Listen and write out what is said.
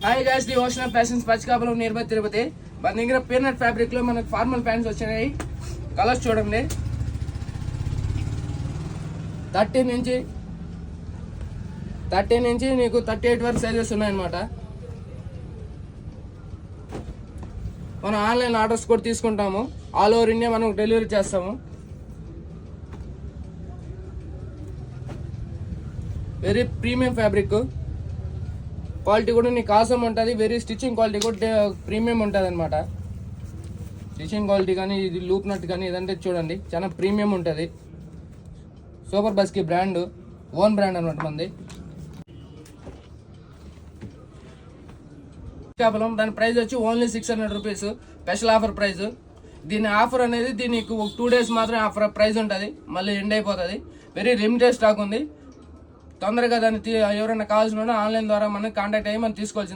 Hi guys, the ocean of fashions Pachikapuram near by Tirupati. మన దగ్గర peanut fabric లో మనకు ఫార్మల్ ప్యాంట్స్ వచ్చినాయి. కలర్స్ చూడండి, 13 నుంచి నీకు 38 వరకు సైజెస్ ఉన్నాయన్నమాట. మనం ఆన్లైన్ ఆర్డర్స్ కూడా తీసుకుంటాము. ఆల్ ఓవర్ ఇండియా మనం డెలివరీ చేస్తాము. వెరీ ప్రీమియం ఫ్యాబ్రిక్, క్వాలిటీ కూడా నీకు ఆసమ్ ఉంటుంది. వెరీ స్టిచ్చింగ్ క్వాలిటీ కూడా ప్రీమియం ఉంటుంది అనమాట. స్టిచ్చింగ్ క్వాలిటీ కానీ ఇది లూప్ నట్ కానీ ఇదంటే చూడండి చాలా ప్రీమియం ఉంటుంది. సూపర్ బస్కి బ్రాండ్, ఓన్ బ్రాండ్ అనమాట మంది. కేవలం దాని ప్రైస్ వచ్చి only 600 rupees, special offer price. దీని ఆఫర్ అనేది దీనికి 2 days మాత్రమే ఆఫర్ ప్రైస్ ఉంటుంది, మళ్ళీ ఎండ్ అయిపోతుంది. వెరీ లిమిటెడ్ స్టాక్ ఉంది. తొందరగా దాన్ని ఎవరైనా కావాల్సిన ఆన్లైన్ ద్వారా మనకి కాంటాక్ట్ అయ్యి మనం తీసుకోవాల్సింది.